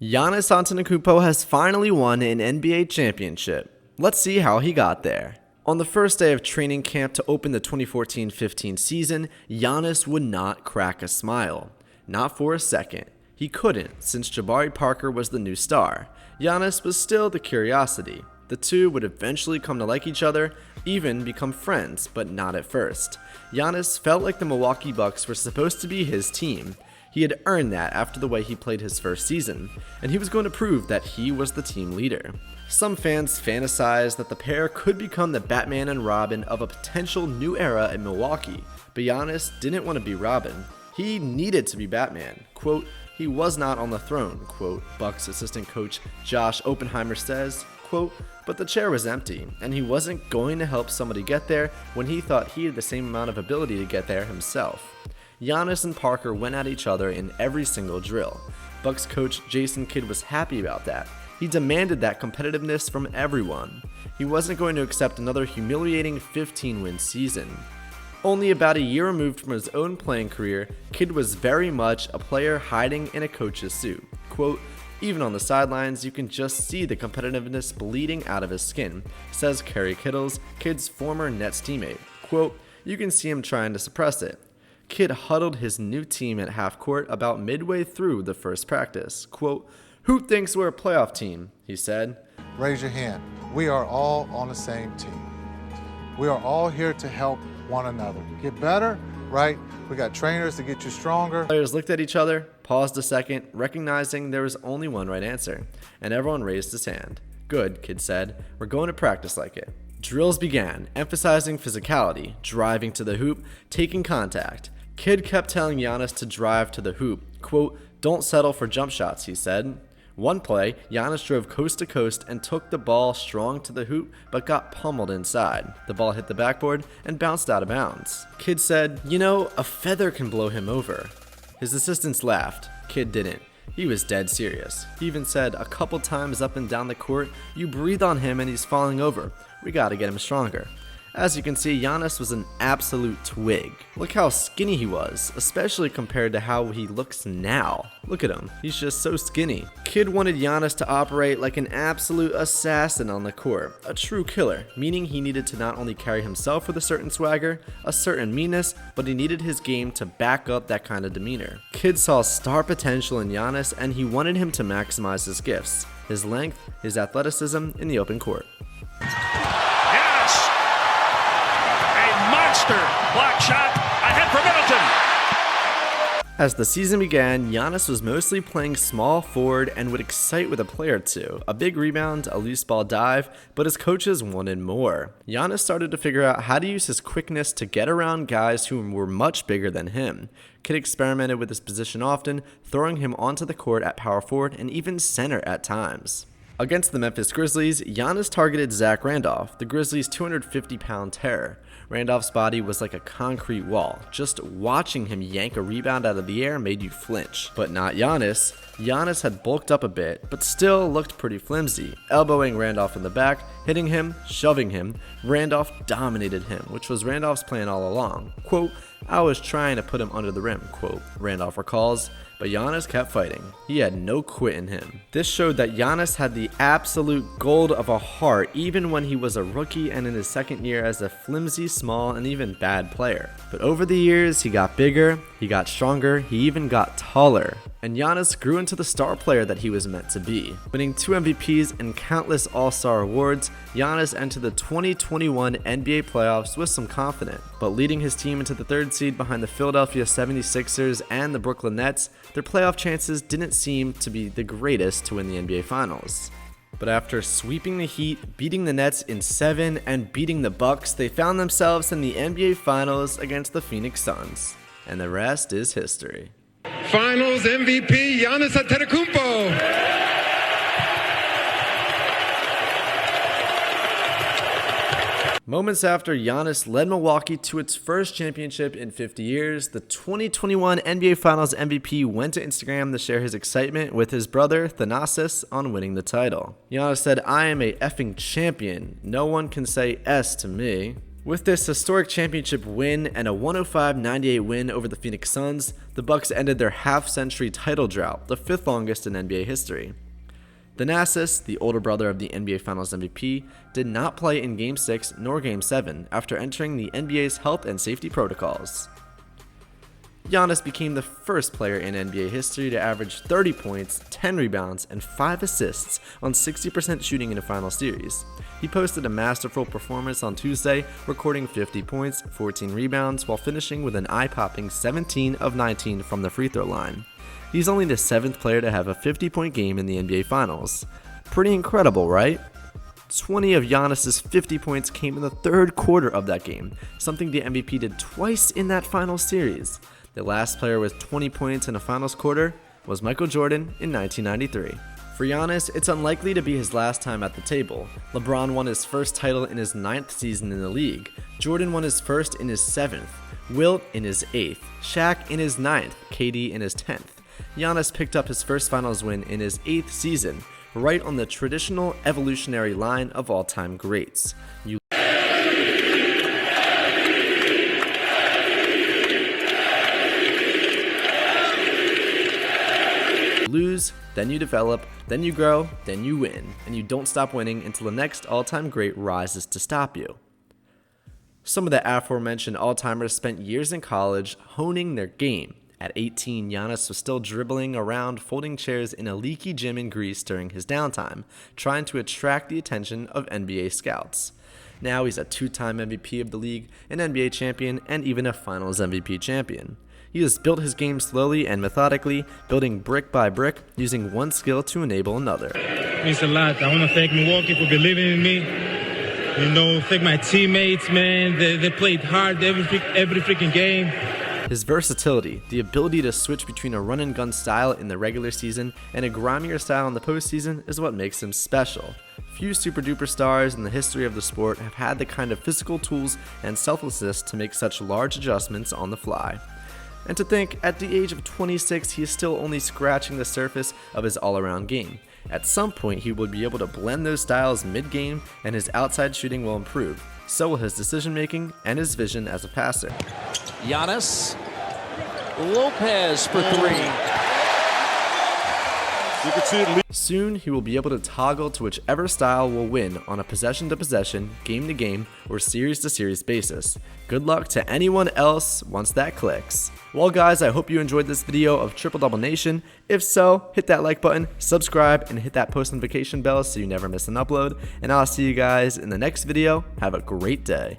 Giannis Antetokounmpo has finally won an NBA championship. Let's see how he got there. On the first day of training camp to open the 2014-15 season, Giannis would not crack a smile. Not for a second. He couldn't, since Jabari Parker was the new star. Giannis was still the curiosity. The two would eventually come to like each other, even become friends, but not at first. Giannis felt like the Milwaukee Bucks were supposed to be his team. He had earned that after the way he played his first season, and he was going to prove that he was the team leader. Some fans fantasized that the pair could become the Batman and Robin of a potential new era in Milwaukee, but Giannis didn't want to be Robin. He needed to be Batman. Quote, he was not on the throne, quote, Bucks assistant coach Josh Oppenheimer says, quote, but the chair was empty, and he wasn't going to help somebody get there when he thought he had the same amount of ability to get there himself. Giannis and Parker went at each other in every single drill. Bucks coach Jason Kidd was happy about that. He demanded that competitiveness from everyone. He wasn't going to accept another humiliating 15-win season. Only about a year removed from his own playing career, Kidd was very much a player hiding in a coach's suit. Quote, even on the sidelines, you can just see the competitiveness bleeding out of his skin, says Kerry Kittles, Kidd's former Nets teammate. Quote, you can see him trying to suppress it. Kidd huddled his new team at half court about midway through the first practice. Quote, who thinks we're a playoff team? He said. Raise your hand. We are all on the same team. We are all here to help one another. Get better, right? We got trainers to get you stronger. Players looked at each other, paused a second, recognizing there was only one right answer, and everyone raised his hand. Good, Kidd said. We're going to practice like it. Drills began, emphasizing physicality, driving to the hoop, taking contact. Kidd kept telling Giannis to drive to the hoop. Quote, don't settle for jump shots, he said. One play, Giannis drove coast to coast and took the ball strong to the hoop, but got pummeled inside. The ball hit the backboard and bounced out of bounds. Kidd said, you know, a feather can blow him over. His assistants laughed. Kidd didn't. He was dead serious. He even said a couple times up and down the court, you breathe on him and he's falling over. We gotta get him stronger. As you can see, Giannis was an absolute twig. Look how skinny he was, especially compared to how he looks now. Look at him, he's just so skinny. Kidd wanted Giannis to operate like an absolute assassin on the court, a true killer, meaning he needed to not only carry himself with a certain swagger, a certain meanness, but he needed his game to back up that kind of demeanor. Kidd saw star potential in Giannis, and he wanted him to maximize his gifts, his length, his athleticism in the open court. Block shot ahead for Middleton. As the season began, Giannis was mostly playing small forward and would excite with a play or two, a big rebound, a loose ball dive, but his coaches wanted more. Giannis started to figure out how to use his quickness to get around guys who were much bigger than him. Kidd experimented with his position often, throwing him onto the court at power forward and even center at times. Against the Memphis Grizzlies, Giannis targeted Zach Randolph, the Grizzlies' 250-pound terror. Randolph's body was like a concrete wall. Just watching him yank a rebound out of the air made you flinch. But not Giannis. Giannis had bulked up a bit, but still looked pretty flimsy. Elbowing Randolph in the back, hitting him, shoving him, Randolph dominated him, which was Randolph's plan all along. Quote, I was trying to put him under the rim, quote, Randolph recalls. But Giannis kept fighting. He had no quit in him. This showed that Giannis had the absolute gold of a heart even when he was a rookie and in his second year as a flimsy, small, and even bad player. But over the years, he got bigger, he got stronger, he even got taller. And Giannis grew into the star player that he was meant to be. Winning 2 MVPs and countless All-Star awards, Giannis entered the 2021 NBA playoffs with some confidence. But leading his team into the 3rd seed behind the Philadelphia 76ers and the Brooklyn Nets, their playoff chances didn't seem to be the greatest to win the NBA Finals. But after sweeping the Heat, beating the Nets in 7, and beating the Bucks, they found themselves in the NBA Finals against the Phoenix Suns. And the rest is history. Finals MVP Giannis Antetokounmpo. Moments after Giannis led Milwaukee to its first championship in 50 years, the 2021 NBA Finals MVP went to Instagram to share his excitement with his brother Thanasis on winning the title. Giannis said, I am a effing champion. No one can say S to me. With this historic championship win and a 105-98 win over the Phoenix Suns, the Bucks ended their half-century title drought, the 5th longest in NBA history. Thanasis, the older brother of the NBA Finals MVP, did not play in Game 6 nor Game 7 after entering the NBA's health and safety protocols. Giannis became the first player in NBA history to average 30 points, 10 rebounds, and 5 assists on 60% shooting in a final series. He posted a masterful performance on Tuesday, recording 50 points, 14 rebounds, while finishing with an eye-popping 17 of 19 from the free throw line. He's only the 7th player to have a 50-point game in the NBA Finals. Pretty incredible, right? 20 of Giannis's 50 points came in the 3rd quarter of that game, something the MVP did twice in that final series. The last player with 20 points in a finals quarter was Michael Jordan in 1993. For Giannis, it's unlikely to be his last time at the table. LeBron won his first title in his 9th season in the league. Jordan won his first in his 7th. Wilt in his 8th. Shaq in his 9th. KD in his 10th. Giannis picked up his first finals win in his 8th season, right on the traditional evolutionary line of all-time greats. You lose, then you develop, then you grow, then you win, and you don't stop winning until the next all-time great rises to stop you. Some of the aforementioned all-timers spent years in college honing their game. At 18, Giannis was still dribbling around folding chairs in a leaky gym in Greece during his downtime, trying to attract the attention of NBA scouts. Now he's a 2-time MVP of the league, an NBA champion, and even a Finals MVP champion. He has built his game slowly and methodically, building brick by brick, using one skill to enable another. It means a lot. I want to thank Milwaukee for believing in me. Thank my teammates, man. They played hard every freaking game. His versatility, the ability to switch between a run-and-gun style in the regular season and a grimier style in the postseason is what makes him special. Few super-duper stars in the history of the sport have had the kind of physical tools and selflessness to make such large adjustments on the fly. And to think, at the age of 26, he is still only scratching the surface of his all-around game. At some point, he will be able to blend those styles mid-game, and his outside shooting will improve. So will his decision-making and his vision as a passer. Giannis, Lopez for 3. You can see it. Soon, he will be able to toggle to whichever style will win on a possession-to-possession, game-to-game, or series-to-series basis. Good luck to anyone else once that clicks. Well guys, I hope you enjoyed this video of Triple Double Nation. If so, hit that like button, subscribe, and hit that post notification bell so you never miss an upload. And I'll see you guys in the next video. Have a great day.